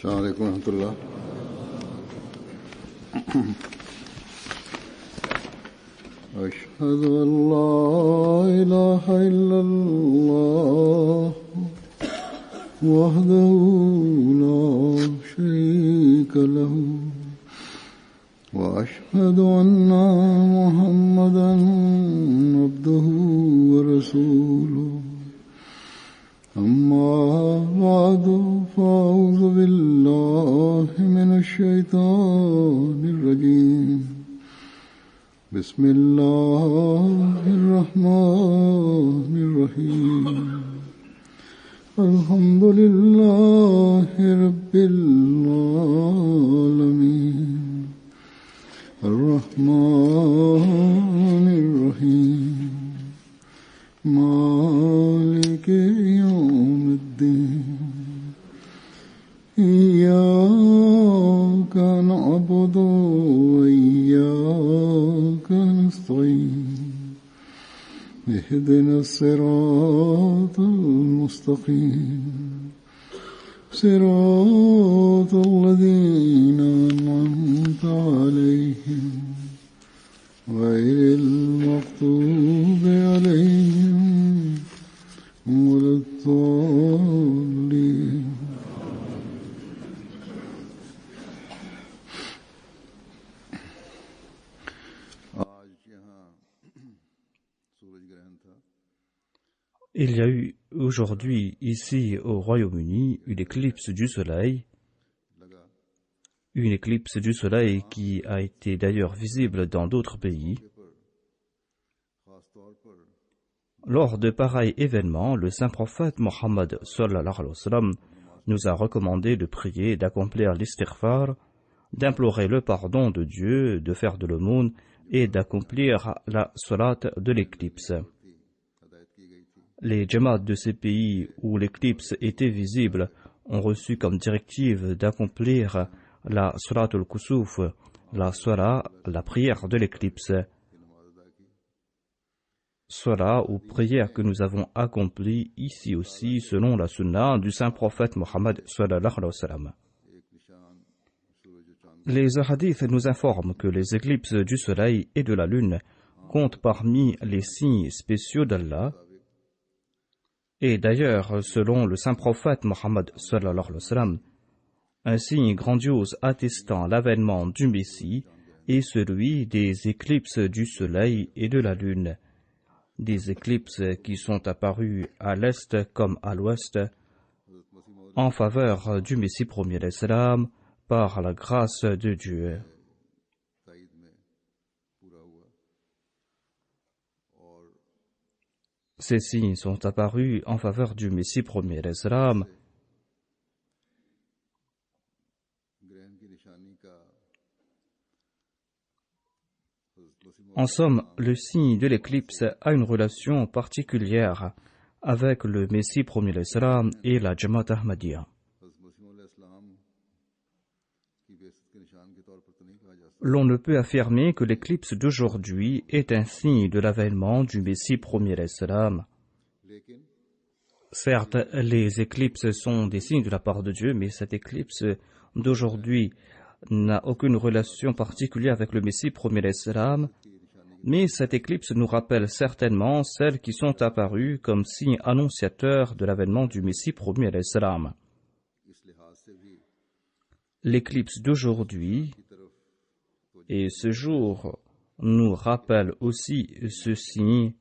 السلام عليكم ورحمة الله. أشهد أن لا إله إلا الله وحده لا شريك له وأشهد أن محمدا عبده ورسوله. أما بعد فأعوذ بالله من الشيطان الرجيم. بسم الله الرحمن الرحيم. الحمد لله رب العالمين الرحمن الرحيم مالك يوم الدين. إياك نعبد وإياك نستعين. اهدنا الصراط المستقيم صراط الذين أنعمت عليهم غير المغضوب عليهم ولا الضالين. Il y a eu aujourd'hui ici au Royaume-Uni une éclipse du soleil qui a été d'ailleurs visible dans d'autres pays. Lors de pareils événements, le saint prophète Mohammed sallallahu alayhi wa sallam nous a recommandé de prier, d'accomplir l'istighfar, d'implorer le pardon de Dieu, de faire de l'aumône et d'accomplir la salat de l'éclipse. Les djamats de ces pays où l'éclipse était visible ont reçu comme directive d'accomplir la salat al-kusuf, la prière de l'éclipse. Salat ou prière que nous avons accomplie ici aussi selon la sunna du saint prophète Mohammed sallallahu alayhi wa sallam. Les hadiths nous informent que les éclipses du soleil et de la lune comptent parmi les signes spéciaux d'Allah. Et d'ailleurs, selon le saint prophète Mohammed sallallahu alayhi wa sallam, un signe grandiose attestant l'avènement du Messie est celui des éclipses du soleil et de la lune, des éclipses qui sont apparues à l'est comme à l'ouest, en faveur du Messie premier l'Islam, par la grâce de Dieu. Ces signes sont apparus en faveur du Messie premier l'Islam. En somme, le signe de l'éclipse a une relation particulière avec le Messie premier l'Islam et la Jamaat Ahmadiyya. L'on ne peut affirmer que l'éclipse d'aujourd'hui est un signe de l'avènement du Messie premier l'Islam. Certes, les éclipses sont des signes de la part de Dieu, mais cette éclipse d'aujourd'hui n'a aucune relation particulière avec le Messie premier l'Islam. Mais cette éclipse nous rappelle certainement celles qui sont apparues comme signes annonciateurs de l'avènement du Messie premier l'Islam. L'éclipse d'aujourd'hui et ce jour nous rappelle aussi ceci,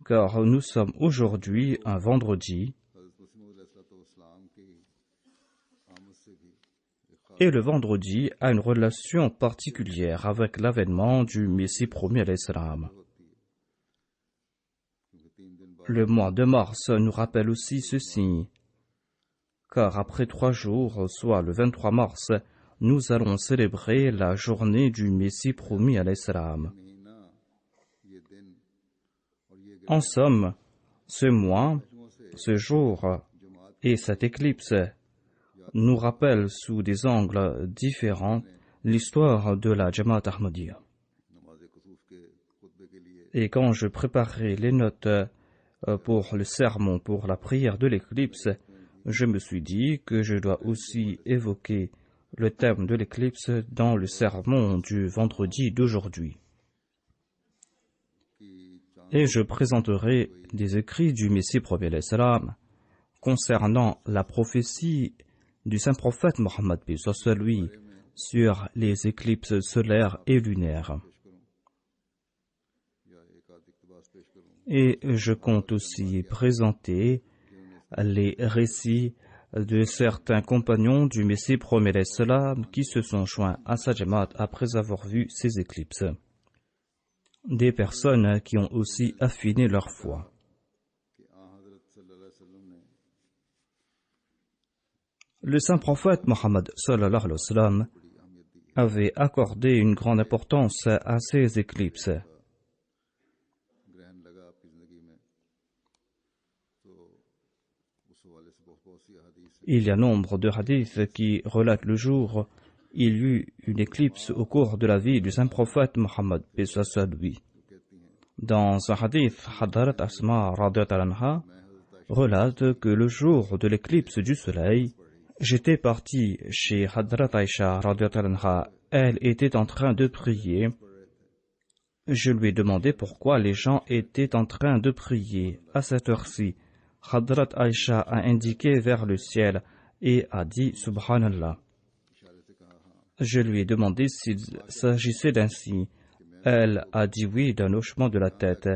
car nous sommes aujourd'hui un vendredi, et le vendredi a une relation particulière avec l'avènement du Messie premier l'Islam. Le mois de mars nous rappelle aussi ceci, car après 3 jours, soit le 23 mars, nous allons célébrer la journée du Messie promis à l'Islam. En somme, ce mois, ce jour et cette éclipse nous rappellent sous des angles différents l'histoire de la Jamaat Ahmadiyya. Et quand je préparais les notes pour le sermon, pour la prière de l'éclipse, je me suis dit que je dois aussi évoquer le thème de l'éclipse dans le sermon du vendredi d'aujourd'hui. Et je présenterai des écrits du Messie premier salam concernant la prophétie du saint prophète Mohammed lui sur les éclipses solaires et lunaires. Et je compte aussi présenter les récits de certains compagnons du Messie premier salam qui se sont joints à sa Jamaat après avoir vu ces éclipses. Des personnes qui ont aussi affiné leur foi. Le saint prophète Mohammed sallallahu alayhi wa sallam avait accordé une grande importance à ces éclipses. Il y a nombre de hadiths qui relatent le jour où il y eut une éclipse au cours de la vie du saint prophète Mohammed lui. Dans un hadith, Hadrat Asma radhiyallahu anha relate que le jour de l'éclipse du soleil, j'étais parti chez Hadrat Aïcha radhiyallahu anha. Elle était en train de prier. Je lui ai demandé pourquoi les gens étaient en train de prier à cette heure-ci. Hadrat Aïcha a indiqué vers le ciel et a dit Subhanallah. Je lui ai demandé s'il s'agissait d'un signe. Elle a dit oui d'un hochement de la tête.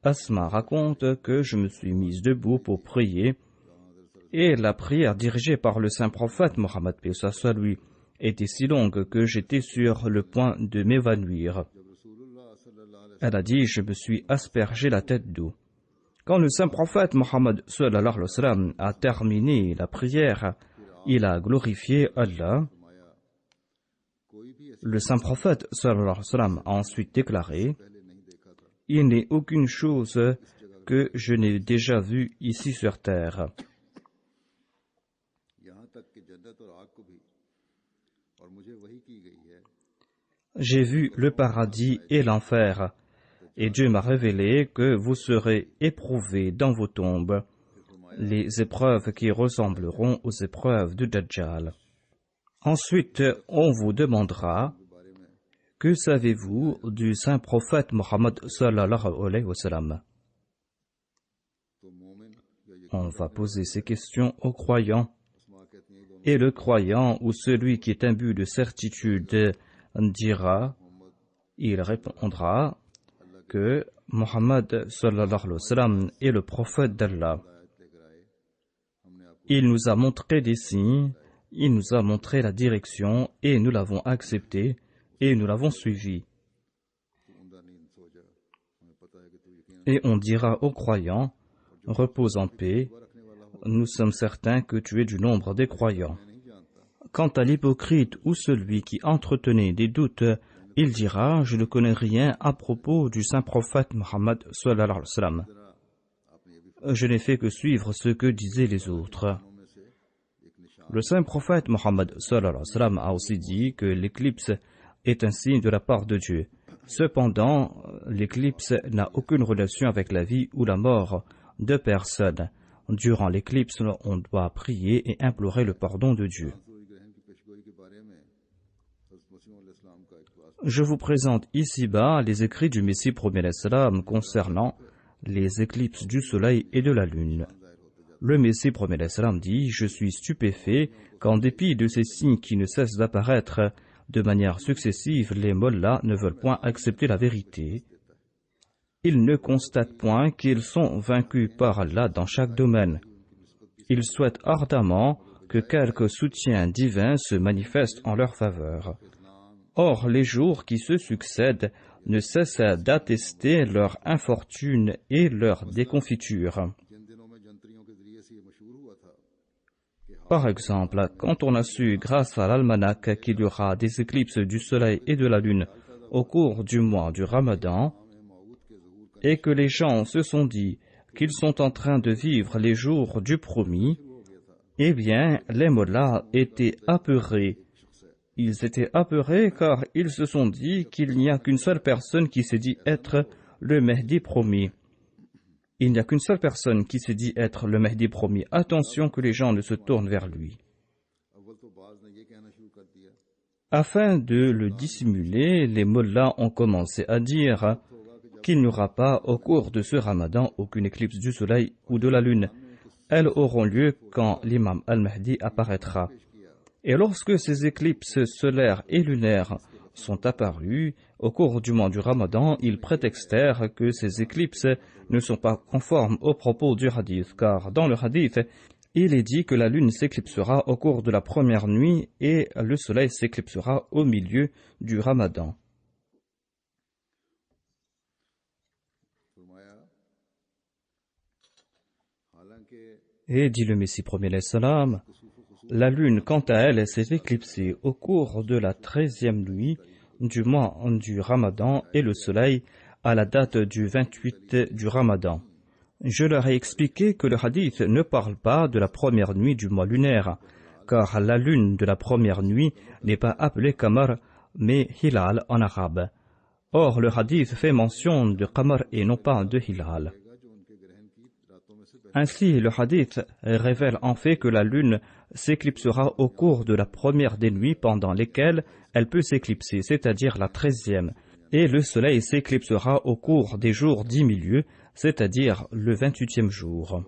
Asma raconte que je me suis mise debout pour prier et la prière dirigée par le saint prophète Mohammed lui était si longue que j'étais sur le point de m'évanouir. Elle a dit je me suis aspergé la tête d'eau. Quand le saint prophète Mohammed a terminé la prière, il a glorifié Allah. Le saint prophète a ensuite déclaré « Il n'est aucune chose que je n'ai déjà vue ici sur terre. » J'ai vu le paradis et l'enfer, et Dieu m'a révélé que vous serez éprouvés dans vos tombes, les épreuves qui ressembleront aux épreuves de Dajjal. Ensuite, on vous demandera « Que savez-vous du saint prophète Mohammed sallallahu alayhi wa sallam ?» On va poser ces questions aux croyants. Et le croyant ou celui qui est imbu de certitude dira, il répondra que Mohammed sallallahu alayhi wa sallam est le prophète d'Allah. Il nous a montré des signes, il nous a montré la direction et nous l'avons accepté et nous l'avons suivi. Et on dira aux croyants, repose en paix, nous sommes certains que tu es du nombre des croyants. Quant à l'hypocrite ou celui qui entretenait des doutes, il dira, je ne connais rien à propos du saint prophète Mohammed sallallahu alayhi wa sallam. Je n'ai fait que suivre ce que disaient les autres. Le saint prophète Mohammed sallallahu alayhi wa sallam a aussi dit que l'éclipse est un signe de la part de Dieu. Cependant, l'éclipse n'a aucune relation avec la vie ou la mort de personne. Durant l'éclipse, on doit prier et implorer le pardon de Dieu. Je vous présente ici-bas les écrits du Messie premier salam concernant les éclipses du soleil et de la lune. Le Messie premier salam dit « Je suis stupéfait qu'en dépit de ces signes qui ne cessent d'apparaître de manière successive, les mollahs ne veulent point accepter la vérité. Ils ne constatent point qu'ils sont vaincus par Allah dans chaque domaine. Ils souhaitent ardemment que quelque soutien divin se manifeste en leur faveur. Or, les jours qui se succèdent ne cessent d'attester leur infortune et leur déconfiture. Par exemple, quand on a su grâce à l'almanach qu'il y aura des éclipses du soleil et de la lune au cours du mois du Ramadan, et que les gens se sont dit qu'ils sont en train de vivre les jours du promis, eh bien, les mollahs étaient apeurés. Ils étaient apeurés car ils se sont dit qu'il n'y a qu'une seule personne qui s'est dit être le Mehdi promis. Il n'y a qu'une seule personne qui se dit être le Mahdi promis. Attention que les gens ne se tournent vers lui. Afin de le dissimuler, les mollahs ont commencé à dire qu'il n'y aura pas au cours de ce ramadan aucune éclipse du soleil ou de la lune. Elles auront lieu quand l'imam al-Mahdi apparaîtra. Et lorsque ces éclipses solaires et lunaires sont apparues au cours du mois du ramadan, ils prétextèrent que ces éclipses ne sont pas conformes aux propos du hadith, car dans le hadith, il est dit que la lune s'éclipsera au cours de la première nuit et le soleil s'éclipsera au milieu du ramadan. Et dit le Messie premier salam, la lune, quant à elle, s'est éclipsée au cours de la 13e nuit du mois du Ramadan et le soleil à la date du 28 du Ramadan. Je leur ai expliqué que le hadith ne parle pas de la première nuit du mois lunaire, car la lune de la première nuit n'est pas appelée Qamar, mais Hilal en arabe. Or, le hadith fait mention de Qamar et non pas de Hilal. Ainsi, le hadith révèle en fait que la lune s'éclipsera au cours de la première des nuits pendant lesquelles elle peut s'éclipser, c'est-à-dire la 13e, et le soleil s'éclipsera au cours des jours 10 milieux, c'est-à-dire le 28e jour.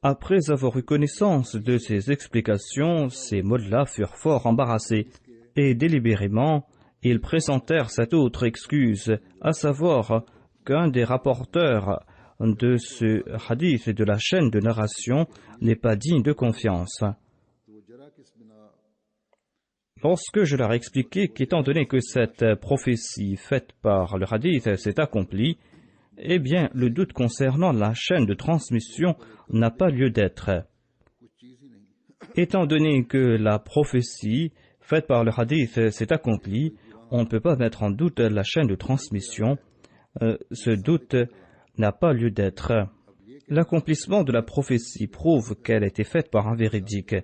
Après avoir eu connaissance de ces explications, ces mollahs furent fort embarrassés, et délibérément, ils présentèrent cette autre excuse, à savoir qu'un des rapporteurs de ce hadith et de la chaîne de narration n'est pas digne de confiance. Lorsque je leur ai expliqué qu'étant donné que cette prophétie faite par le hadith s'est accomplie, eh bien, le doute concernant la chaîne de transmission n'a pas lieu d'être. Étant donné que la prophétie faite par le hadith s'est accomplie, on ne peut pas mettre en doute la chaîne de transmission. Ce doute n'a pas lieu d'être. L'accomplissement de la prophétie prouve qu'elle a été faite par un véridique.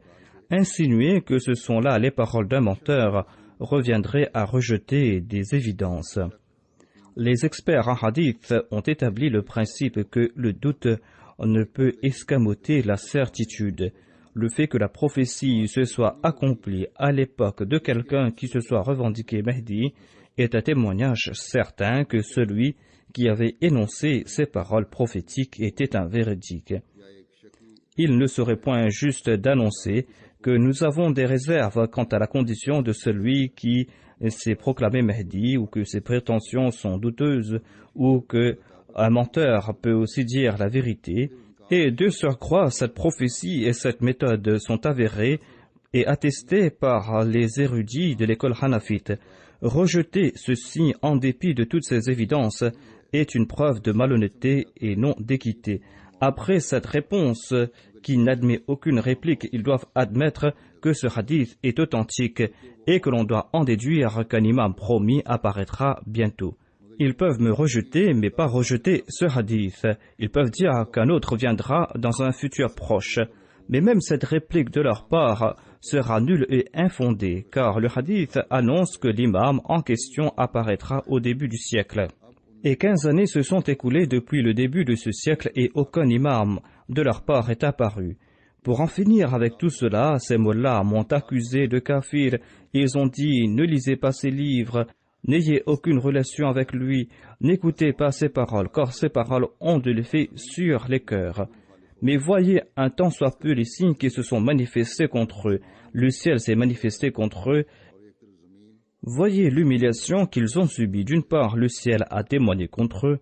Insinuer que ce sont là les paroles d'un menteur reviendrait à rejeter des évidences. Les experts en hadith ont établi le principe que le doute ne peut escamoter la certitude. Le fait que la prophétie se soit accomplie à l'époque de quelqu'un qui se soit revendiqué Mahdi est un témoignage certain que celui qui avait énoncé ces paroles prophétiques était un véridique. Il ne serait point juste d'annoncer que nous avons des réserves quant à la condition de celui qui s'est proclamé Mahdi, ou que ses prétentions sont douteuses, ou qu'un menteur peut aussi dire la vérité. Et de surcroît, cette prophétie et cette méthode sont avérées et attestées par les érudits de l'école hanafite. Rejeter ceci en dépit de toutes ces évidences est une preuve de malhonnêteté et non d'équité. Après cette réponse qui n'admet aucune réplique, ils doivent admettre que ce hadith est authentique et que l'on doit en déduire qu'un imam promis apparaîtra bientôt. Ils peuvent me rejeter, mais pas rejeter ce hadith. Ils peuvent dire qu'un autre viendra dans un futur proche. Mais même cette réplique de leur part sera nulle et infondée, car le hadith annonce que l'imam en question apparaîtra au début du siècle. Et 15 années se sont écoulées depuis le début de ce siècle et aucun imam de leur part est apparu. Pour en finir avec tout cela, ces mollahs m'ont accusé de kafir. Ils ont dit « Ne lisez pas ses livres, n'ayez aucune relation avec lui, n'écoutez pas ses paroles, car ses paroles ont de l'effet sur les cœurs. » Mais voyez un tant soit peu les signes qui se sont manifestés contre eux. Le ciel s'est manifesté contre eux. Voyez l'humiliation qu'ils ont subie. D'une part, le ciel a témoigné contre eux,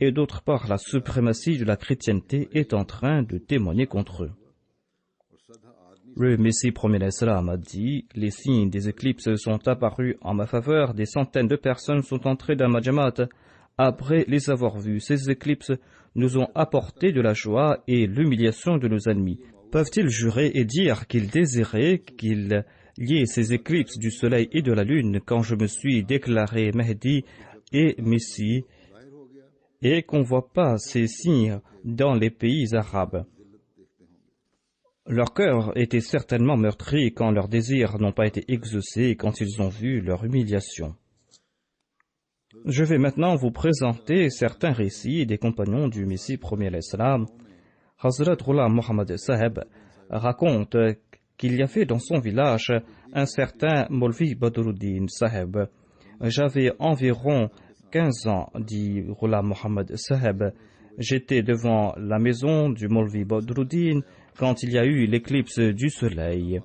et d'autre part, la suprématie de la chrétienté est en train de témoigner contre eux. Le Messie premier salam a dit « Les signes des éclipses sont apparus en ma faveur, des centaines de personnes sont entrées dans ma jamaat. Après les avoir vus, ces éclipses nous ont apporté de la joie et l'humiliation de nos ennemis. Peuvent-ils jurer et dire qu'ils désiraient qu'il y ait ces éclipses du soleil et de la lune quand je me suis déclaré Mahdi et Messie et qu'on ne voit pas ces signes dans les pays arabes? Leur cœur était certainement meurtri quand leurs désirs n'ont pas été exaucés et quand ils ont vu leur humiliation. Je vais maintenant vous présenter certains récits des compagnons du Messie premier à l'Islam. Hazrat Ghulam Muhammad Saheb raconte qu'il y avait dans son village un certain Molvi Badruddin Saheb. J'avais environ 15 ans, dit Ghulam Muhammad Saheb. J'étais devant la maison du Molvi Badruddin quand il y a eu l'éclipse du soleil.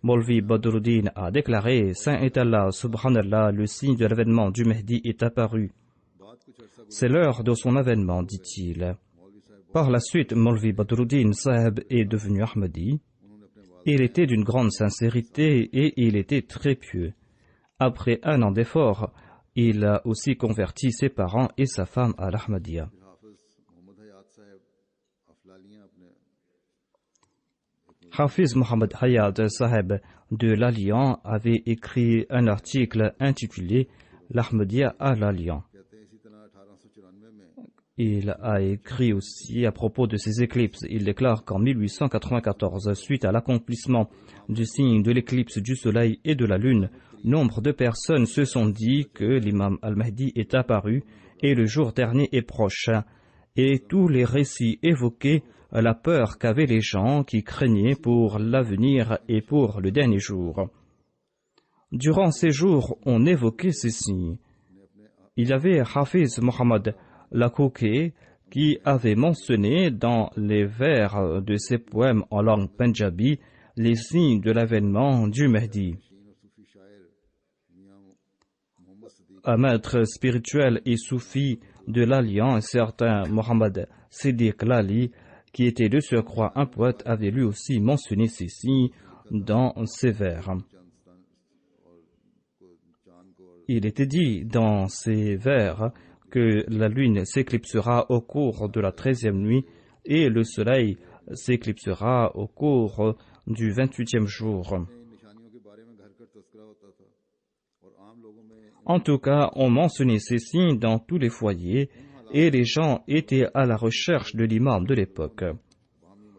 Molvi Badruddin a déclaré: Saint est Allah, subhanallah, le signe de l'avènement du Mehdi est apparu. C'est l'heure de son avènement, dit-il. Par la suite, Molvi Badruddin Saheb est devenu Ahmadi. Il était d'une grande sincérité et il était très pieux. Après un an d'efforts, il a aussi converti ses parents et sa femme à l'Ahmadiyya. Hafiz Muhammad Hayat Saheb de l'Alliant avait écrit un article intitulé L'Ahmadiyya à l'Alliant. Il a écrit aussi à propos de ces éclipses. Il déclare qu'en 1894, suite à l'accomplissement du signe de l'éclipse du soleil et de la lune, nombre de personnes se sont dit que l'imam al-Mahdi est apparu et le jour dernier est proche. Et tous les récits évoquaient la peur qu'avaient les gens qui craignaient pour l'avenir et pour le dernier jour. Durant ces jours, on évoquait ces signes. Il y avait Hafiz Muhammad Lakouké qui avait mentionné dans les vers de ses poèmes en langue punjabi les signes de l'avènement du Mehdi. Un maître spirituel et soufi de l'Alliant, un certain Mohammed Siddiq Lali, qui était de surcroît un poète, avait lui aussi mentionné ces signes dans ses vers. Il était dit dans ces vers que la lune s'éclipsera au cours de la 13e nuit et le soleil s'éclipsera au cours du 28e jour. En tout cas, on mentionnait ces signes dans tous les foyers et les gens étaient à la recherche de l'imam de l'époque.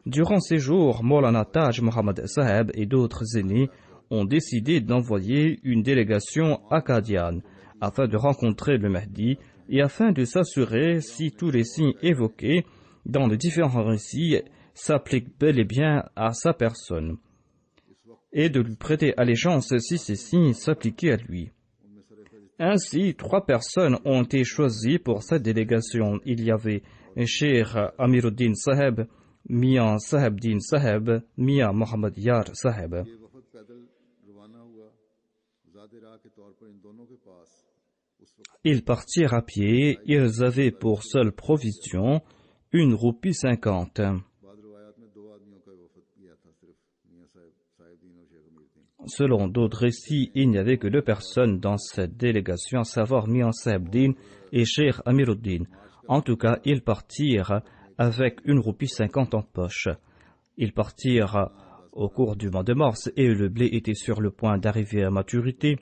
Durant ces jours, Maulana Taj Muhammad Saheb et d'autres aînés ont décidé d'envoyer une délégation à Qadian afin de rencontrer le Mahdi et afin de s'assurer si tous les signes évoqués dans les différents récits s'appliquent bel et bien à sa personne et de lui prêter allégeance si ces signes s'appliquaient à lui. Ainsi, 3 personnes ont été choisies pour cette délégation. Il y avait Cheikh Amiruddin Saheb, Mian Sahebdin Saheb, Mian Muhammad Yar Saheb. Ils partirent à pied. Ils avaient pour seule provision 1 roupie 50. Selon d'autres récits, il n'y avait que 2 personnes dans cette délégation, à savoir Mian Sahebdin et Cheikh Amiruddin. En tout cas, ils partirent avec 1 roupie 50 en poche. Ils partirent au cours du mois de mars et le blé était sur le point d'arriver à maturité.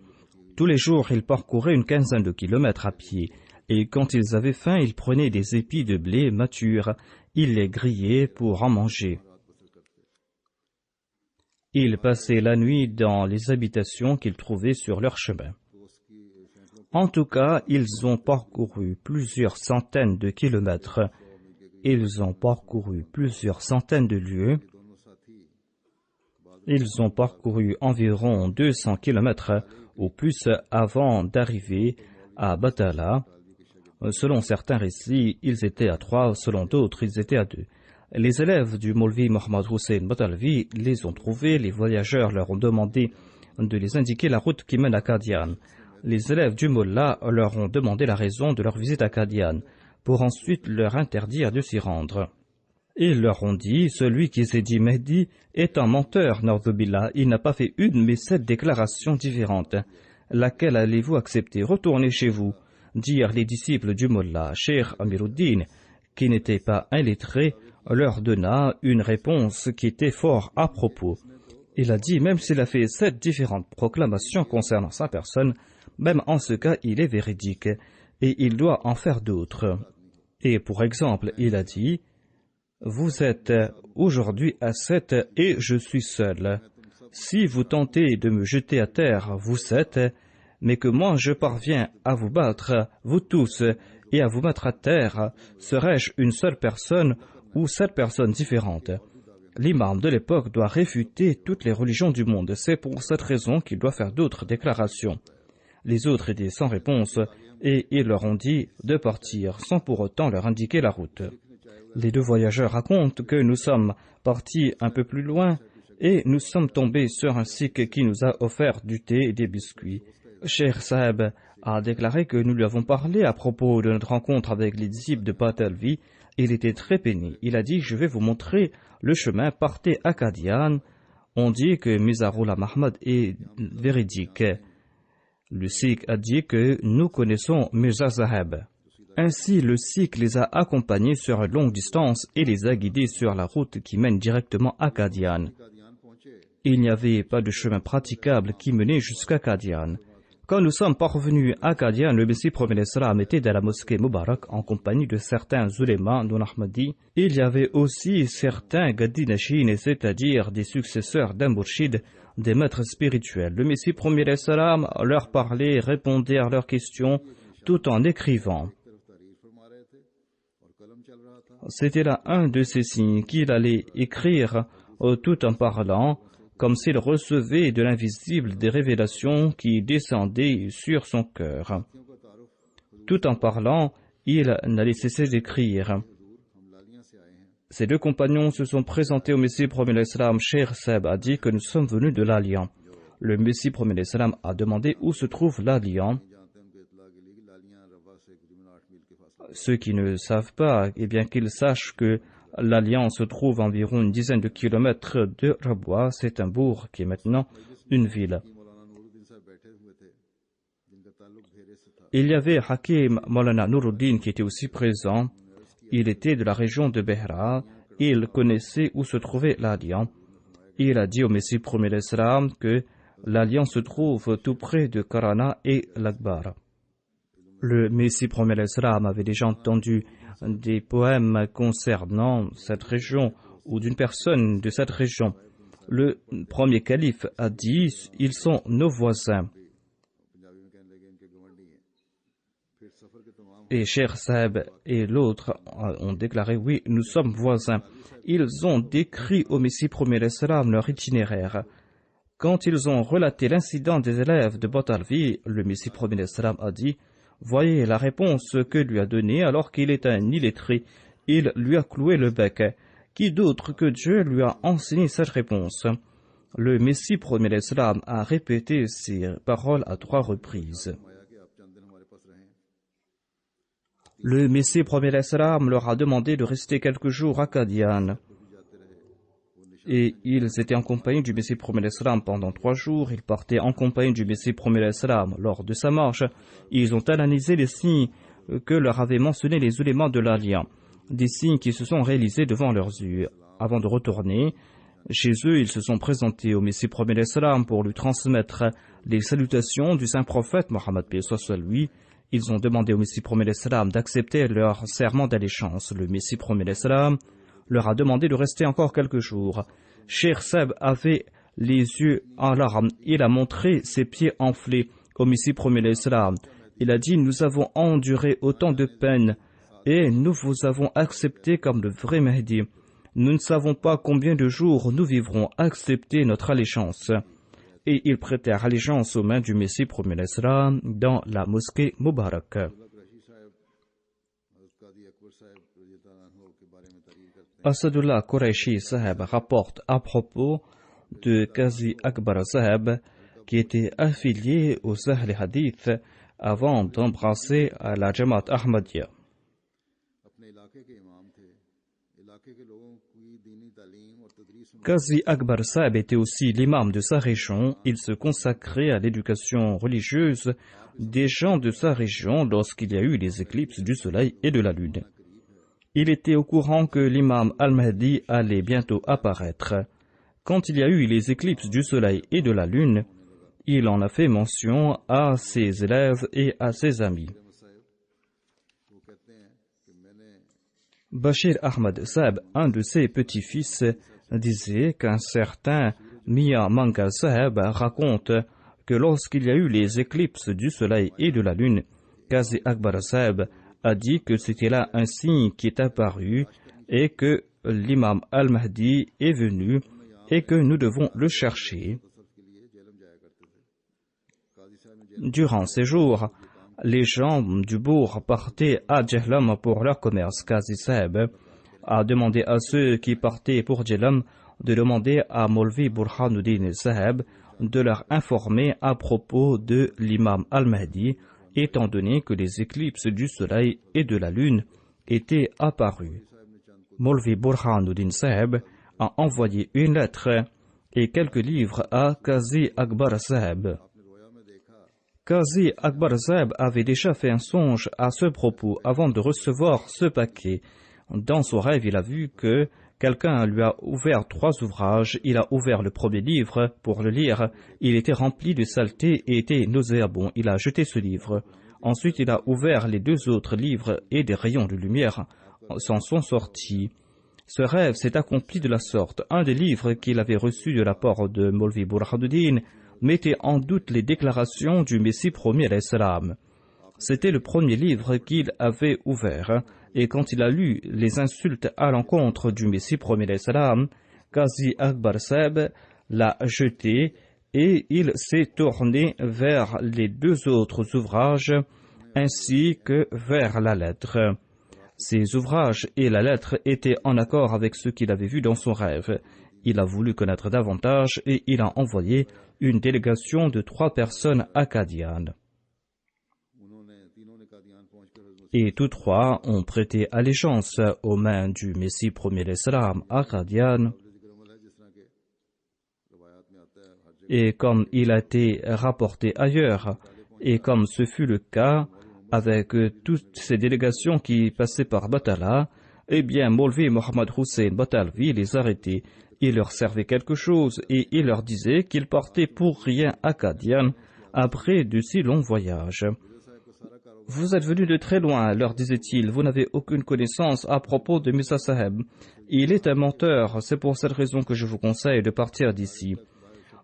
Tous les jours, ils parcouraient une quinzaine de kilomètres à pied. Et quand ils avaient faim, ils prenaient des épis de blé matures. Ils les grillaient pour en manger. Ils passaient la nuit dans les habitations qu'ils trouvaient sur leur chemin. En tout cas, ils ont parcouru plusieurs centaines de kilomètres. Ils ont parcouru plusieurs centaines de lieues. Ils ont parcouru environ 200 kilomètres au plus avant d'arriver à Batala. Selon certains récits, ils étaient à 3, selon d'autres, ils étaient à 2. Les élèves du Molvi Mohammad Hussein Batalvi les ont trouvés, les voyageurs leur ont demandé de les indiquer la route qui mène à Qadian. Les élèves du Mollah leur ont demandé la raison de leur visite à Qadian, pour ensuite leur interdire de s'y rendre. Ils leur ont dit: celui qui s'est dit Mehdi est un menteur, Na'udzubillah. Il n'a pas fait une mais 7 déclarations différentes. Laquelle allez-vous accepter? Retournez chez vous, dirent les disciples du Mollah. Cheikh Amiruddin, qui n'était pas illettré, leur donna une réponse qui était fort à propos. Il a dit: même s'il a fait 7 différentes proclamations concernant sa personne, même en ce cas il est véridique, et il doit en faire d'autres. Et pour exemple, il a dit: vous êtes aujourd'hui à 7 et je suis seul. Si vous tentez de me jeter à terre, vous 7, mais que moi je parviens à vous battre, vous tous, et à vous mettre à terre, serais-je une seule personne ou 7 personnes différentes? L'imam de l'époque doit réfuter toutes les religions du monde. C'est pour cette raison qu'il doit faire d'autres déclarations. Les autres étaient sans réponse et ils leur ont dit de partir sans pour autant leur indiquer la route. Les 2 voyageurs racontent que nous sommes partis un peu plus loin et nous sommes tombés sur un sikh qui nous a offert du thé et des biscuits. Cheikh Saheb a déclaré que nous lui avons parlé à propos de notre rencontre avec les disciples de Patalvi. Il était très peiné. Il a dit « Je vais vous montrer le chemin, partez à Qadian. » On dit que Mizarullah Mahmad est véridique. Le sikh a dit que nous connaissons Mirza Saheb. Ainsi, le sikh les a accompagnés sur une longue distance et les a guidés sur la route qui mène directement à Qadian. Il n'y avait pas de chemin praticable qui menait jusqu'à Qadian. Quand nous sommes parvenus à Qadian, le Messie prophète l'Islam était dans la mosquée Mubarak en compagnie de certains ulémas non Ahmadi. Il y avait aussi certains Gadinachines, c'est-à-dire des successeurs d'un Mourchid, des maîtres spirituels. Le Messie prophète l'Islam leur parlait, répondait à leurs questions, tout en écrivant. C'était là un de ces signes qu'il allait écrire tout en parlant, comme s'il recevait de l'invisible des révélations qui descendaient sur son cœur. Tout en parlant, il n'allait cesser d'écrire. Ces 2 compagnons se sont présentés au Messie prophète l'Islam. Cheikh Saheb a dit que nous sommes venus de l'Alian. Le Messie prophète l'Islam a demandé où se trouve l'Alian. Ceux qui ne savent pas, eh bien qu'ils sachent que l'Alian se trouve à environ une dizaine de kilomètres de Rabwa. C'est un bourg qui est maintenant une ville. Il y avait Hakim Maulana Nuruddin qui était aussi présent. Il était de la région de Behra. Il connaissait où se trouvait l'Alian. Il a dit au Messie prophète l'Islam que l'Alian se trouve tout près de Karana et l'Akbar. Le Messie prophète l'Islam avait déjà entendu des poèmes concernant cette région ou d'une personne de cette région. Le premier calife a dit « Ils sont nos voisins ». Et Cheikh Saheb et l'autre ont déclaré « Oui, nous sommes voisins ». Ils ont décrit au Messie prophète l'Islam leur itinéraire. Quand ils ont relaté l'incident des élèves de Batalvi, le Messie prophète l'Islam a dit « Voyez la réponse que lui a donnée alors qu'il est un illettré. Il lui a cloué le bec. Qui d'autre que Dieu lui a enseigné cette réponse ?» Le Messie prophète l'Islam a répété ces paroles à 3 reprises. Le Messie prophète l'Islam leur a demandé de rester quelques jours à Qadian. Et ils étaient en compagnie du Messie prophète l'Islam pendant 3 jours. Ils partaient en compagnie du Messie prophète l'Islam. Lors de sa marche, ils ont analysé les signes que leur avaient mentionnés les ulémas de l'Alian, des signes qui se sont réalisés devant leurs yeux. Avant de retourner chez eux, ils se sont présentés au Messie prophète l'Islam pour lui transmettre les salutations du saint prophète Mohammed paix soit sur lui. Ils ont demandé au Messie prophète l'Islam d'accepter leur serment d'allégeance. Le Messie prophète l'Islam leur a demandé de rester encore quelques jours. Cheikh Saheb avait les yeux en larmes. Il a montré ses pieds enflés au Messie prophète l'Islam. Il a dit « Nous avons enduré autant de peines et nous vous avons accepté comme le vrai Mahdi. Nous ne savons pas combien de jours nous vivrons. Accepter notre allégeance. » Et ils prêtèrent allégeance aux mains du Messie prophète l'Islam dans la mosquée Mubarak. Asadullah Qureshi Saheb rapporte à propos de Qazi Akbar Saheb qui était affilié aux Ahl Hadith avant d'embrasser la Jamaat Ahmadiyya. Qazi Akbar Saheb était aussi l'imam de sa région. Il se consacrait à l'éducation religieuse des gens de sa région lorsqu'il y a eu les éclipses du soleil et de la lune. Il était au courant que l'imam Al-Mahdi allait bientôt apparaître. Quand il y a eu les éclipses du soleil et de la lune, il en a fait mention à ses élèves et à ses amis. Bashir Ahmad Saheb, un de ses petits-fils, disait qu'un certain Mia Manga Saheb raconte que lorsqu'il y a eu les éclipses du soleil et de la lune, Qazi Akbar Saheb a dit que c'était là un signe qui est apparu et que l'imam al-Mahdi est venu et que nous devons le chercher. Durant ces jours, les gens du bourg partaient à Jehlam pour leur commerce. Qazi Saheb a demandé à ceux qui partaient pour Jehlam de demander à Maulvi Burhanuddin Saheb de leur informer à propos de l'imam al-Mahdi, étant donné que les éclipses du soleil et de la lune étaient apparues. Maulvi Burhanuddin Saheb a envoyé une lettre et quelques livres à Qazi Akbar Saheb. Qazi Akbar Saheb avait déjà fait un songe à ce propos avant de recevoir ce paquet. Dans son rêve, il a vu que quelqu'un lui a ouvert 3 ouvrages. Il a ouvert le premier livre pour le lire. Il était rempli de saleté et était nauséabond. Il a jeté ce livre. Ensuite, il a ouvert les 2 autres livres et des rayons de lumière s'en sont sortis. Ce rêve s'est accompli de la sorte. Un des livres qu'il avait reçus de la part de Maulvi Burhanuddin mettait en doute les déclarations du Messie promis alayhi salam. C'était le premier livre qu'il avait ouvert, et quand il a lu les insultes à l'encontre du Messie promis alayhi salam, Qazi Akbar Saheb l'a jeté et il s'est tourné vers les 2 autres ouvrages ainsi que vers la lettre. Ces ouvrages et la lettre étaient en accord avec ce qu'il avait vu dans son rêve. Il a voulu connaître davantage et il a envoyé une délégation de 3 personnes à Qadian. Et tous 3 ont prêté allégeance aux mains du Messie premier l'Islam à Qadian. Et comme il a été rapporté ailleurs, et comme ce fut le cas avec toutes ces délégations qui passaient par Batala, eh bien Maulvi Mohammad Hussein Batalvi les arrêtait. Il leur servait quelque chose et il leur disait qu'ils partaient pour rien à Qadian après de si longs voyages. Vous êtes venus de très loin, leur disait-il, vous n'avez aucune connaissance à propos de Musa Saheb. Il est un menteur, c'est pour cette raison que je vous conseille de partir d'ici.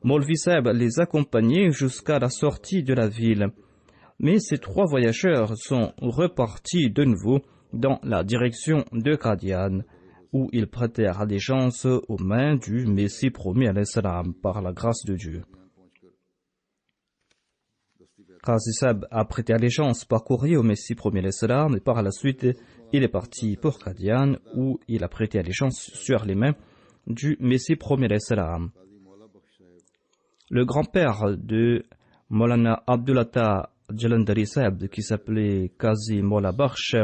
Maulvi Saheb les accompagnait jusqu'à la sortie de la ville. Mais ces 3 voyageurs sont repartis de nouveau dans la direction de Qadian, où ils prêtèrent allégeance aux mains du Messie promis alayhi salam par la grâce de Dieu. Qazi Saheb a prêté allégeance par courrier au Messie promis alayhi salam et par la suite il est parti pour Qadian où il a prêté allégeance sur les mains du Messie promis alayhi salam. Le grand-père de Maulana Abdulatta Jalandhari Saheb, qui s'appelait Qazi Mola Bakhsh,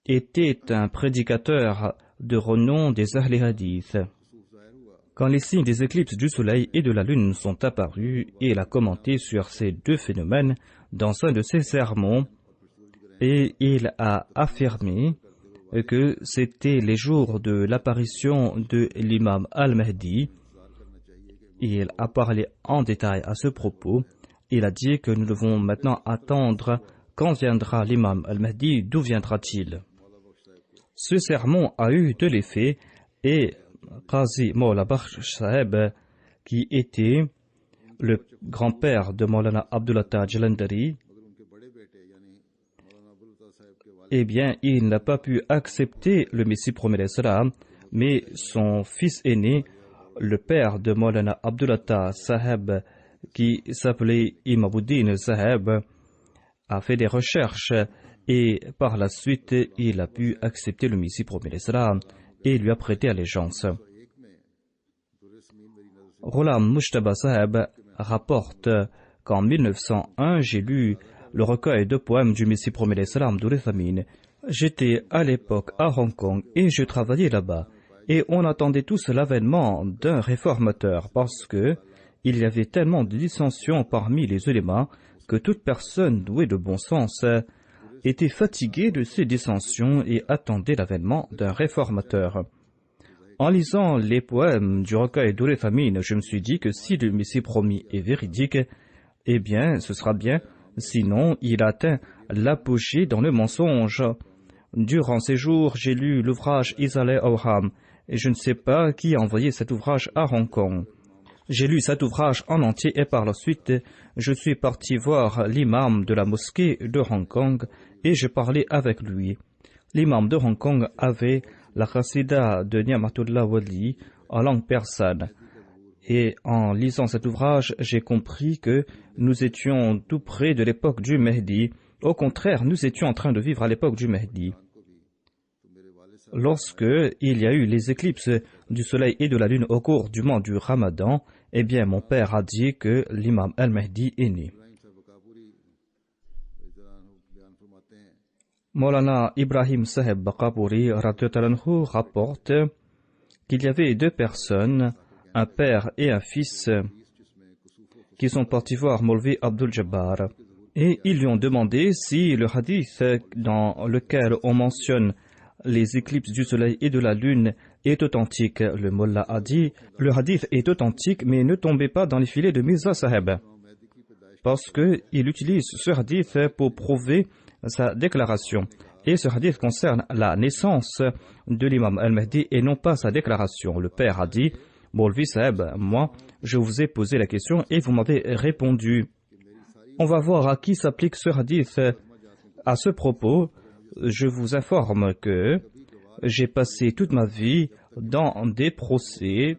était un prédicateur de renom des Ahl Hadith. Quand les signes des éclipses du soleil et de la lune sont apparus, il a commenté sur ces 2 phénomènes dans un de ses sermons et il a affirmé que c'était les jours de l'apparition de l'imam al-Mahdi. Il a parlé en détail à ce propos. Il a dit que nous devons maintenant attendre quand viendra l'imam al-Mahdi, d'où viendra-t-il. Ce sermon a eu de l'effet et Qazi Mola Bakhsh Saheb, qui était le grand-père de Maulana Abdulatta Jalandhari, eh bien, il n'a pas pu accepter le Messie promis alayhi salam, mais son fils aîné, le père de Maulana Abdulatta Saheb, qui s'appelait Imamuddin Saheb, a fait des recherches et par la suite, il a pu accepter le Messie promis alayhi salam et lui a prêté allégeance. Ghulam Mushtaba Saheb rapporte qu'en 1901, j'ai lu le recueil de poèmes du Messie promis alayhi salam Durrul Thamin. J'étais à l'époque à Hong Kong et je travaillais là-bas. Et on attendait tous l'avènement d'un réformateur parce que il y avait tellement de dissensions parmi les ulémas que toute personne douée de bon sens était fatiguée de ces dissensions et attendait l'avènement d'un réformateur. En lisant les poèmes du recueil Durrul Thamin, je me suis dit que si le Messie promis est véridique, eh bien, ce sera bien. Sinon, il atteint l'apogée dans le mensonge. Durant ces jours, j'ai lu l'ouvrage Izale Awham, et je ne sais pas qui a envoyé cet ouvrage à Hong Kong. J'ai lu cet ouvrage en entier et par la suite, je suis parti voir l'imam de la mosquée de Hong Kong et j'ai parlé avec lui. L'imam de Hong Kong avait la Qasida de Ni'matullah Wali en langue persane. Et en lisant cet ouvrage, j'ai compris que nous étions tout près de l'époque du Mehdi. Au contraire, nous étions en train de vivre à l'époque du Mehdi. Lorsque il y a eu les éclipses du soleil et de la lune au cours du mois du Ramadan, eh bien mon père a dit que l'imam al-Mahdi est né. Maulana Ibrahim Saheb Baqaburi rapporte qu'il y avait deux personnes, un père et un fils, qui sont partis voir Maulvi Abdul Jabbar. Et ils lui ont demandé si le hadith dans lequel on mentionne les éclipses du soleil et de la lune est authentique. Le Mollah a dit, le hadith est authentique, mais ne tombez pas dans les filets de Mirza Saheb. Parce qu'il utilise ce hadith pour prouver sa déclaration. Et ce hadith concerne la naissance de l'imam al-Mahdi et non pas sa déclaration. Le père a dit, Maulvi Saheb, moi, je vous ai posé la question et vous m'avez répondu. On va voir à qui s'applique ce hadith. À ce propos, je vous informe que j'ai passé toute ma vie dans des procès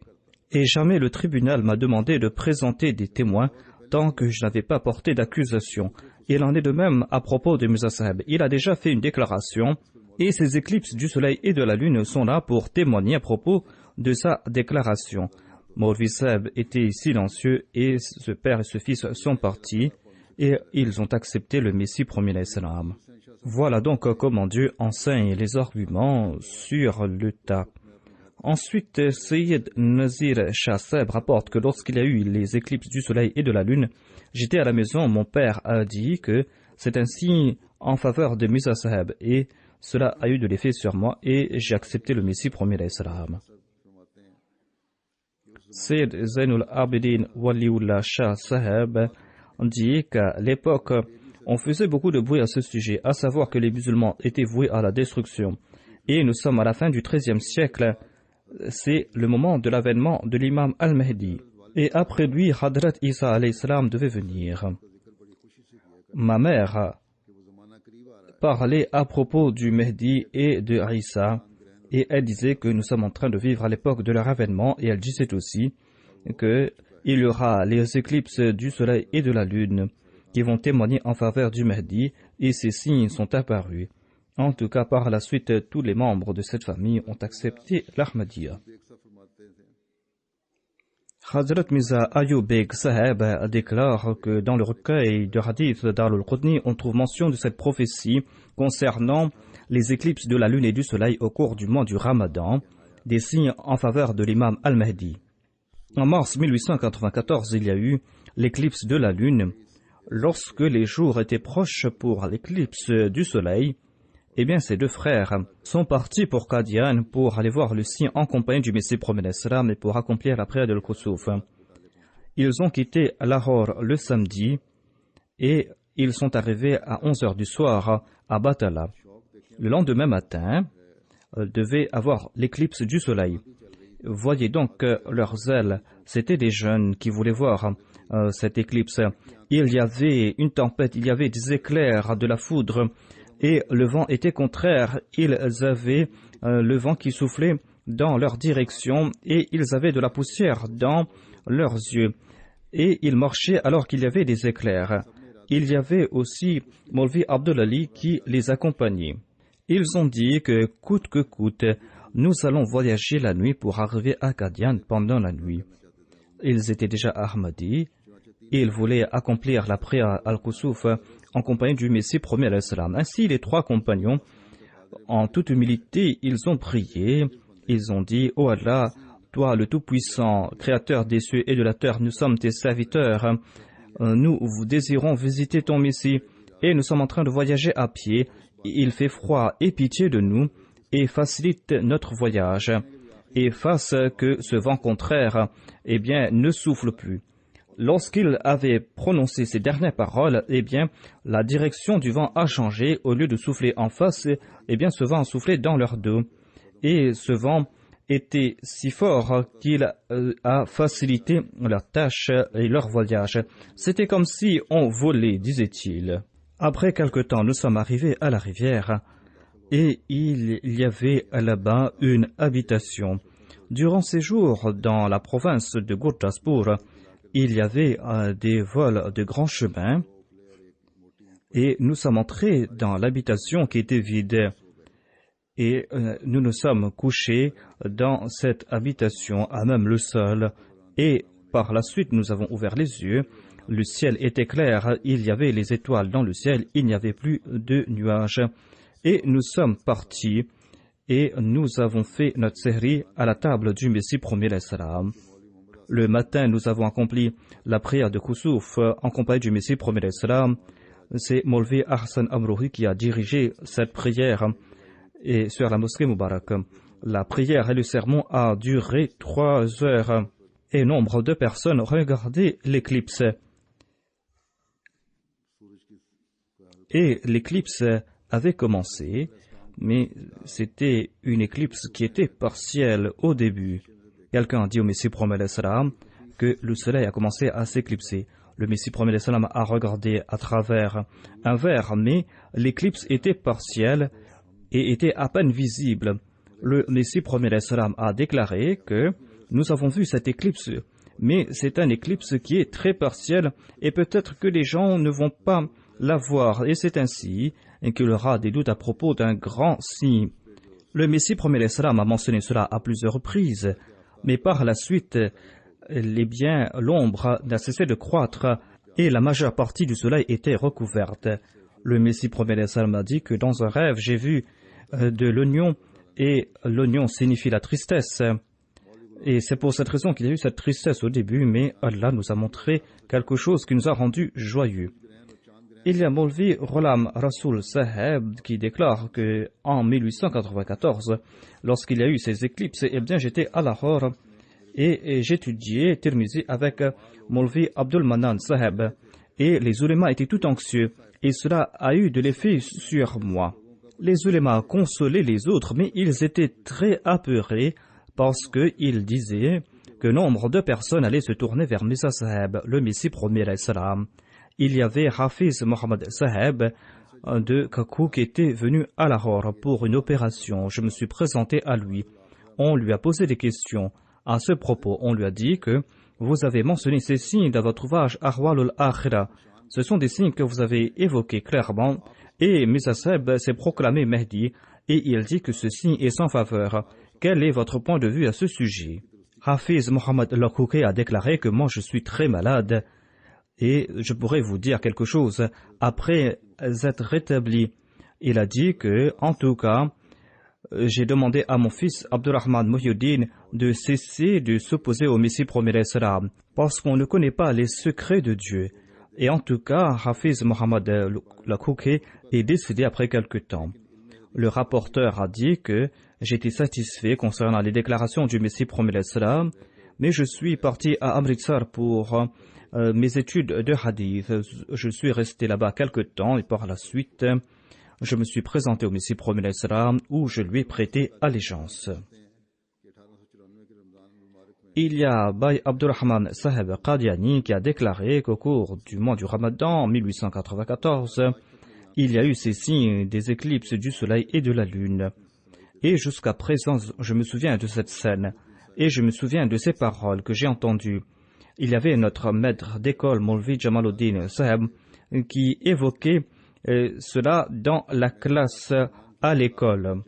et jamais le tribunal m'a demandé de présenter des témoins tant que je n'avais pas porté d'accusation. Il en est de même à propos de Mirza Saheb. Il a déjà fait une déclaration et ces éclipses du soleil et de la lune sont là pour témoigner à propos de sa déclaration. Maulvi Saheb était silencieux et ce père et ce fils sont partis et ils ont accepté le Messie promis l'Islam. Voilà donc comment Dieu enseigne les arguments sur le tas. Ensuite, Sayyid Nazir Shah Saheb rapporte que lorsqu'il y a eu les éclipses du soleil et de la lune, j'étais à la maison, mon père a dit que c'est un signe en faveur de Mirza Saheb et cela a eu de l'effet sur moi et j'ai accepté le Messie promis l'Islam. Sayyid Zainul Abidin Waliullah Shah Saheb dit qu'à l'époque, on faisait beaucoup de bruit à ce sujet, à savoir que les musulmans étaient voués à la destruction. Et nous sommes à la fin du XIIIe siècle. C'est le moment de l'avènement de l'imam al-Mahdi. Et après lui, Hadrat Isa alayhi salam devait venir. Ma mère parlait à propos du Mahdi et de Isa, et elle disait que nous sommes en train de vivre à l'époque de leur avènement, et elle disait aussi qu'il y aura les éclipses du soleil et de la lune qui vont témoigner en faveur du Mahdi, et ces signes sont apparus. En tout cas, par la suite, tous les membres de cette famille ont accepté l'Ahmadiyya. Hazrat Mirza Ayub Beg Saheb déclare que dans le recueil de hadith d'Al Qudni, on trouve mention de cette prophétie concernant les éclipses de la lune et du soleil au cours du mois du Ramadan, des signes en faveur de l'imam al-Mahdi. En mars 1894, il y a eu l'éclipse de la lune. Lorsque les jours étaient proches pour l'éclipse du soleil, eh bien ces deux frères sont partis pour Qadian pour aller voir le signe en compagnie du Messie promis l'Islam et pour accomplir la prière de l'Kusuf. Ils ont quitté Lahore le samedi et ils sont arrivés à 11h du soir à Batala. Le lendemain matin, devait avoir l'éclipse du soleil. Voyez donc que leurs zèles, c'était des jeunes qui voulaient voir cette éclipse. Il y avait une tempête, il y avait des éclairs, de la foudre, et le vent était contraire. Ils avaient le vent qui soufflait dans leur direction, et ils avaient de la poussière dans leurs yeux. Et ils marchaient alors qu'il y avait des éclairs. Il y avait aussi Maulvi Abdul Ali qui les accompagnait. Ils ont dit que coûte que coûte, nous allons voyager la nuit pour arriver à Qadian pendant la nuit. Ils étaient déjà Ahmadis. Ils voulaient accomplir la prière al-Kusuf en compagnie du Messie promis alayhi salam. Ainsi, les trois compagnons, en toute humilité, ils ont prié. Ils ont dit, « Oh Allah, toi le Tout-Puissant, Créateur des cieux et de la terre, nous sommes tes serviteurs. Nous désirons visiter ton Messie et nous sommes en train de voyager à pied. Il fait froid, aie pitié de nous et facilite notre voyage et fasse que ce vent contraire, eh bien, ne souffle plus. » Lorsqu'il avait prononcé ces dernières paroles, eh bien, la direction du vent a changé. Au lieu de souffler en face, eh bien, ce vent a soufflé dans leur dos. Et ce vent était si fort qu'il a facilité leur tâche et leur voyage. C'était comme si on volait, disait-il. Après quelque temps, nous sommes arrivés à la rivière et il y avait là-bas une habitation. Durant ces jours, dans la province de Gurdaspur, il y avait des vols de grands chemins et nous sommes entrés dans l'habitation qui était vide. Et nous nous sommes couchés dans cette habitation, à même le sol. Et par la suite, nous avons ouvert les yeux. Le ciel était clair, il y avait les étoiles dans le ciel, il n'y avait plus de nuages. Et nous sommes partis et nous avons fait notre série à la table du Messie premier salam. Le matin, nous avons accompli la prière de Kusuf en compagnie du Messie premier salam. C'est Molvi Ahsan Amrouhi qui a dirigé cette prière. Et sur la mosquée Moubarak, la prière et le sermon a duré 3 heures et nombre de personnes regardaient l'éclipse. Et l'éclipse avait commencé, mais c'était une éclipse qui était partielle au début. Quelqu'un a dit au Messie promet salam que le soleil a commencé à s'éclipser. Le Messie promet salam a regardé à travers un verre, mais l'éclipse était partielle et était à peine visible. Le Messie promet salam a déclaré que nous avons vu cette éclipse, mais c'est un éclipse qui est très partiel et peut-être que les gens ne vont pas la voir, et c'est ainsi qu'il y aura des doutes à propos d'un grand signe. Le Messie promet salam a mentionné cela à plusieurs reprises, mais par la suite, l'ombre n'a cessé de croître et la majeure partie du soleil était recouverte. Le Messie promet salam a dit que dans un rêve, j'ai vu de l'oignon, et l'oignon signifie la tristesse. Et c'est pour cette raison qu'il y a eu cette tristesse au début, mais Allah nous a montré quelque chose qui nous a rendus joyeux. Il y a Molvi Ghulam Rasoul Saheb qui déclare que en 1894, lorsqu'il y a eu ces éclipses, eh bien j'étais à Lahore et j'étudiais Tirmizi avec Molvi Abdul Manan Saheb et les ulémas étaient tout anxieux et cela a eu de l'effet sur moi. Les ulémas consolaient les autres, mais ils étaient très apeurés parce qu'ils disaient que nombre de personnes allaient se tourner vers Misa Saheb, le Messie premier salam. Il y avait Hafiz Mohammed Saheb de Kakou qui était venu à Lahore pour une opération. Je me suis présenté à lui. On lui a posé des questions. À ce propos, on lui a dit que vous avez mentionné ces signes dans votre ouvrage Ahwal al-Akhira. Ce sont des signes que vous avez évoqués clairement. Et Misa Saheb s'est proclamé Mehdi et il dit que ce signe est sans faveur. Quel est votre point de vue à ce sujet? Hafiz Mohammed Lakouké a déclaré que moi je suis très malade et je pourrais vous dire quelque chose après être rétabli. Il a dit que, en tout cas, j'ai demandé à mon fils Abdurrahman Muhyiddin de cesser de s'opposer au Messie premier salam parce qu'on ne connaît pas les secrets de Dieu. Et en tout cas, Hafiz Mohammed Lakouké est décédé après quelque temps. Le rapporteur a dit que j'étais satisfait concernant les déclarations du Messie premier salam, mais je suis parti à Amritsar pour mes études de hadith. Je suis resté là-bas quelque temps et par la suite, je me suis présenté au Messie premier salam où je lui ai prêté allégeance. Il y a Bay Abdurrahman Saheb Qadiani qui a déclaré qu'au cours du mois du Ramadan en 1894, il y a eu ces signes des éclipses du soleil et de la lune. Et jusqu'à présent, je me souviens de cette scène et je me souviens de ces paroles que j'ai entendues. Il y avait notre maître d'école, Molvi Jamaluddin Saheb, qui évoquait cela dans la classe à l'école.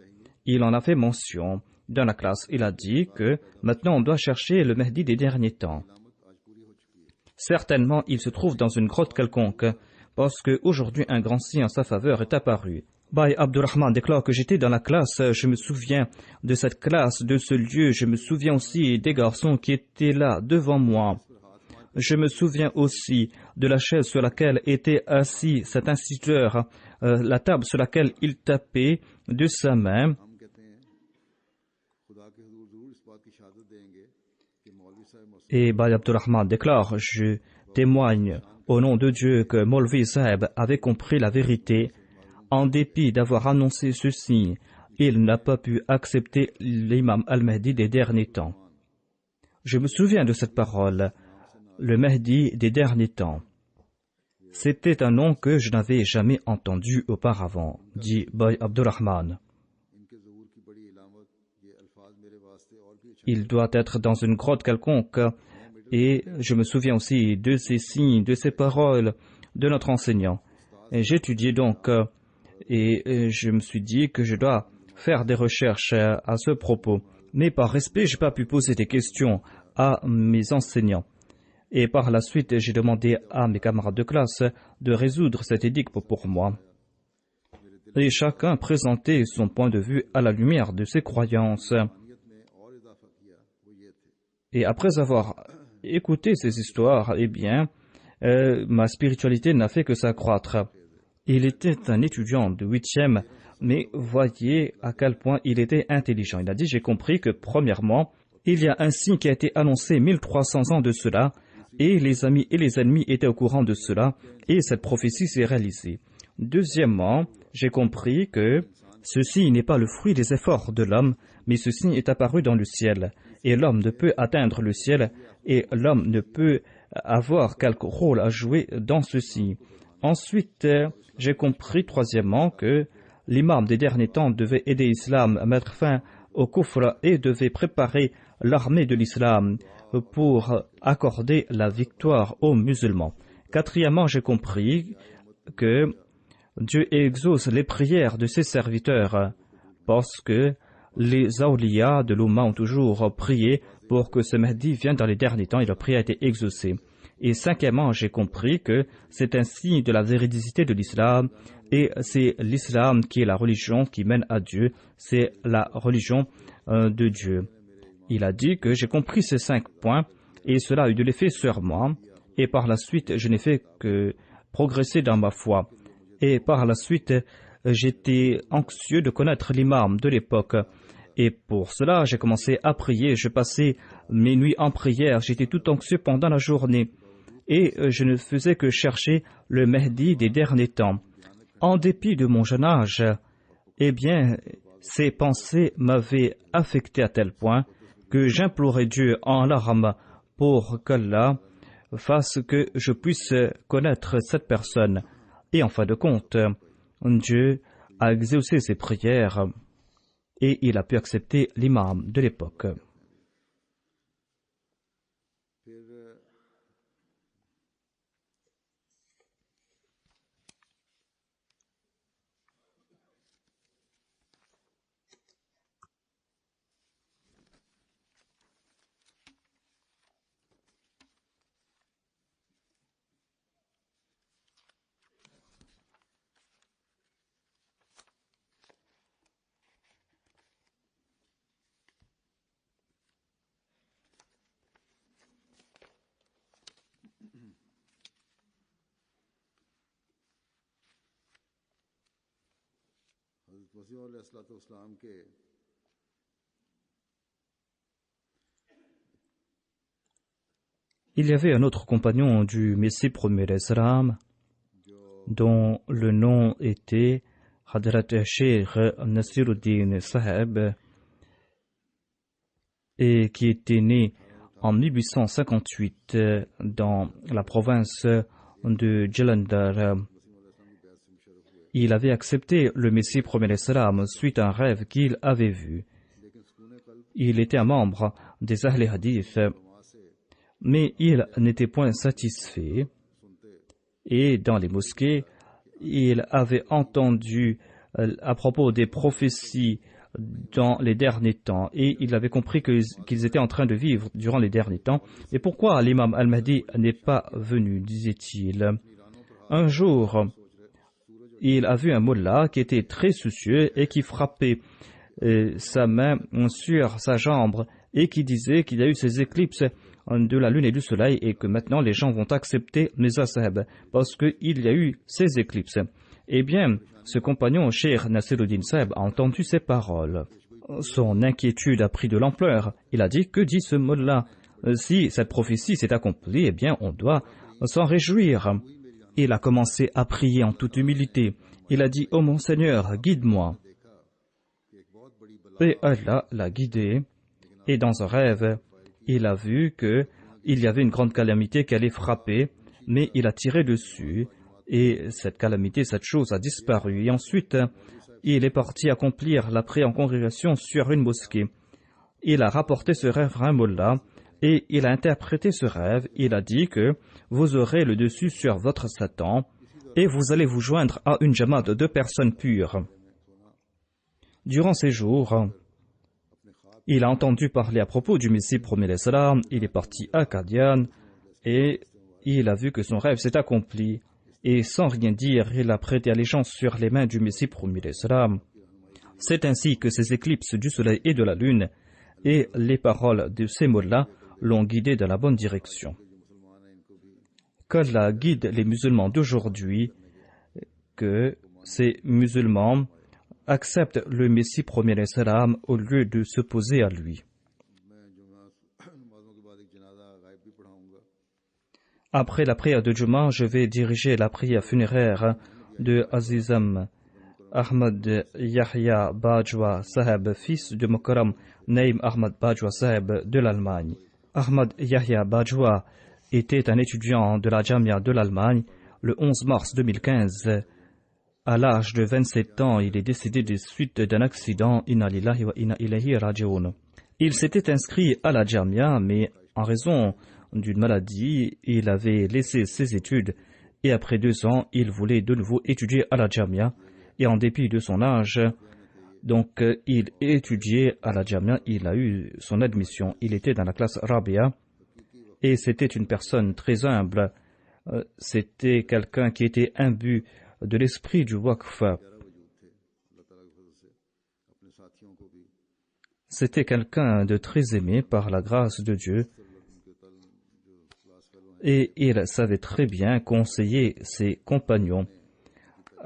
Il en a fait mention. Dans la classe, il a dit que maintenant on doit chercher le Mehdi des derniers temps. Certainement, il se trouve dans une grotte quelconque, parce qu'aujourd'hui un grand signe en sa faveur est apparu. Bay Abdurrahman déclare que j'étais dans la classe, je me souviens de cette classe, de ce lieu, je me souviens aussi des garçons qui étaient là devant moi. Je me souviens aussi de la chaise sur laquelle était assis cet instituteur, la table sur laquelle il tapait de sa main. Et Bay Abdurrahman déclare, je témoigne au nom de Dieu que Molvi Saheb avait compris la vérité. En dépit d'avoir annoncé ce signe, il n'a pas pu accepter l'imam al-Mahdi des derniers temps. Je me souviens de cette parole, le Mahdi des derniers temps. C'était un nom que je n'avais jamais entendu auparavant, dit Bhai Abdurrahman. Il doit être dans une grotte quelconque, et je me souviens aussi de ces signes, de ces paroles de notre enseignant. J'étudiais donc, et je me suis dit que je dois faire des recherches à ce propos. Mais par respect, je n'ai pas pu poser des questions à mes enseignants. Et par la suite, j'ai demandé à mes camarades de classe de résoudre cette énigme pour moi. Et chacun présentait son point de vue à la lumière de ses croyances. Et après avoir écouté ces histoires, eh bien, ma spiritualité n'a fait que s'accroître. Il était un étudiant de 8e, mais voyez à quel point il était intelligent. Il a dit, j'ai compris que premièrement, il y a un signe qui a été annoncé 1300 ans de cela, et les amis et les ennemis étaient au courant de cela, et cette prophétie s'est réalisée. Deuxièmement, j'ai compris que ceci n'est pas le fruit des efforts de l'homme, mais ce signe est apparu dans le ciel, et l'homme ne peut atteindre le ciel, et l'homme ne peut avoir quelque rôle à jouer dans ceci. Ensuite, j'ai compris troisièmement que l'imam des derniers temps devait aider l'islam à mettre fin au kufr et devait préparer l'armée de l'islam pour accorder la victoire aux musulmans. Quatrièmement, j'ai compris que Dieu exauce les prières de ses serviteurs parce que les awliya de l'Oumma ont toujours prié pour que ce Mahdi vienne dans les derniers temps et leur prière a été exaucée. Et cinquièmement, j'ai compris que c'est un signe de la véridicité de l'islam et c'est l'islam qui est la religion qui mène à Dieu, c'est la religion de Dieu. Il a dit que j'ai compris ces 5 points et cela a eu de l'effet sur moi et par la suite je n'ai fait que progresser dans ma foi et par la suite j'étais anxieux de connaître l'imam de l'époque et pour cela j'ai commencé à prier, je passais mes nuits en prière, j'étais tout anxieux pendant la journée et je ne faisais que chercher le Mahdi des derniers temps. En dépit de mon jeune âge, eh bien, ces pensées m'avaient affecté à tel point que j'implorais Dieu en larmes pour qu'Allah fasse que je puisse connaître cette personne. Et en fin de compte, Dieu a exaucé ses prières et il a pu accepter l'imam de l'époque. Il y avait un autre compagnon du Messie premier Islam dont le nom était Hadrat Sheikh Nasiruddin Saheb et qui était né en 1858 dans la province de Jalandhar. Il avait accepté le Messie premier Islam suite à un rêve qu'il avait vu. Il était un membre des Ahl Hadith, mais il n'était point satisfait. Et dans les mosquées, il avait entendu à propos des prophéties dans les derniers temps et il avait compris qu'ils étaient en train de vivre durant les derniers temps. Et pourquoi l'imam al-Mahdi n'est pas venu, disait-il. Un jour, il a vu un mullah qui était très soucieux et qui frappait sa main sur sa jambe et qui disait qu'il y a eu ces éclipses de la lune et du soleil et que maintenant les gens vont accepter les ashab parce qu'il y a eu ces éclipses. Eh bien, ce compagnon, Cheikh Nasiruddin Saheb, a entendu ces paroles. Son inquiétude a pris de l'ampleur. Il a dit, que dit ce mullah? Si cette prophétie s'est accomplie, eh bien, on doit s'en réjouir. Il a commencé à prier en toute humilité. Il a dit, ô mon Seigneur, guide-moi. Et Allah l'a guidé. Et dans un rêve, il a vu qu'il y avait une grande calamité qui allait frapper, mais il a tiré dessus. Et cette calamité, cette chose a disparu. Et ensuite, il est parti accomplir la prière en congrégation sur une mosquée. Il a rapporté ce rêve à un mullah et il a interprété ce rêve. Il a dit que vous aurez le dessus sur votre Satan et vous allez vous joindre à une jamaat de 2 personnes pures. Durant ces jours, il a entendu parler à propos du Messie promis l'Islam. Il est parti à Qadian et il a vu que son rêve s'est accompli. Et sans rien dire, il a prêté allégeance sur les mains du Messie promis l'Islam. C'est ainsi que ces éclipses du soleil et de la lune et les paroles de ces mots-là l'ont guidé dans la bonne direction. Qu'Allah guide les musulmans d'aujourd'hui, que ces musulmans acceptent le Messie promis l'Islam au lieu de s'opposer à lui. Après la prière de Juma, je vais diriger la prière funéraire de Azizam Ahmad Yahya Bajwa Saheb, fils de Mokaram Naim Ahmad Bajwa Saheb de l'Allemagne. Ahmad Yahya Bajwa était un étudiant de la Jamia de l'Allemagne. Le 11 mars 2015, à l'âge de 27 ans, il est décédé des suites d'un accident. Inna lillahi wa inna ilayhi raji'un. Il s'était inscrit à la Jamia, mais en raison d'une maladie, il avait laissé ses études et après 2 ans, il voulait de nouveau étudier à la Jamia et en dépit de son âge, donc il étudiait à la Jamia, il a eu son admission, il était dans la classe Rabia et c'était une personne très humble, c'était quelqu'un qui était imbu de l'esprit du Waqf. C'était quelqu'un de très aimé par la grâce de Dieu. Et il savait très bien conseiller ses compagnons.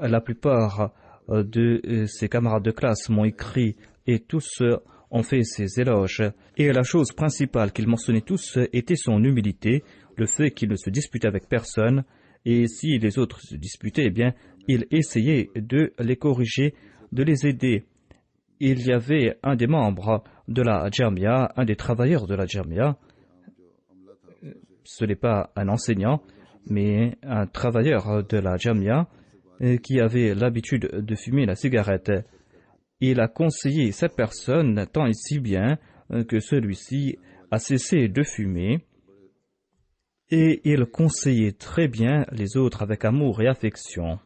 La plupart de ses camarades de classe m'ont écrit et tous ont fait ses éloges. Et la chose principale qu'ils mentionnaient tous était son humilité, le fait qu'il ne se disputait avec personne. Et si les autres se disputaient, eh bien, il essayait de les corriger, de les aider. Il y avait un des membres de la Jamia, un des travailleurs de la Jamia. Ce n'est pas un enseignant, mais un travailleur de la Jamia qui avait l'habitude de fumer la cigarette. Il a conseillé cette personne tant et si bien que celui-ci a cessé de fumer et il conseillait très bien les autres avec amour et affection.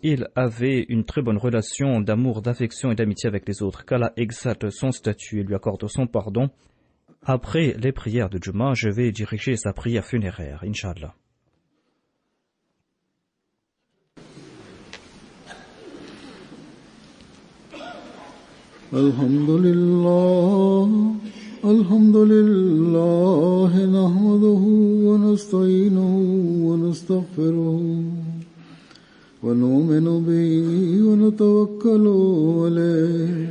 Il avait une très bonne relation d'amour, d'affection et d'amitié avec les autres. Qu'Allah exalte son statut et lui accorde son pardon. Après les prières de Juma, je vais diriger sa prière funéraire, Inch'Allah. Alhamdulillah, nahmaduhu wa nasta'inuhu wa nastaghfiruhu wa nu'minu bihi wa natawakkalu alayhi.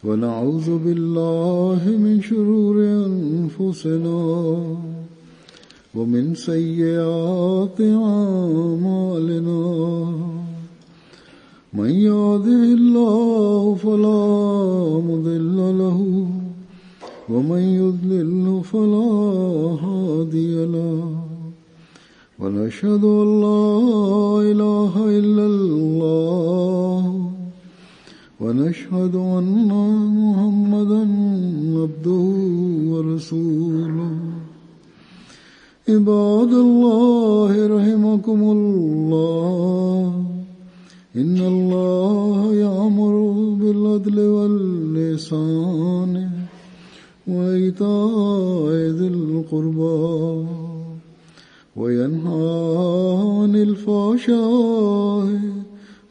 ونعوذ بالله من شرور أنفسنا ومن سيئات أعمالنا من يهده الله فلا مضل له ومن يضلل فلا هادي له ونشهد أن لا إله إلا الله ونشهد أن محمدا عبده ورسوله عباد الله رحمكم الله إن الله يأمر بالعدل والإحسان وإيتاء ذي القربى وينهى عن الفحشاء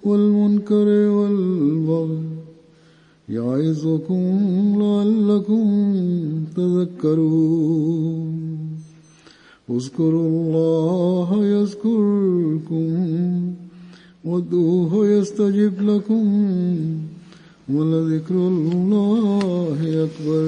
والمنكر والبغي يعظكم لعلكم تذكرون اذكروا الله يذكركم وادعوه يستجب لكم ولذكر الله أكبر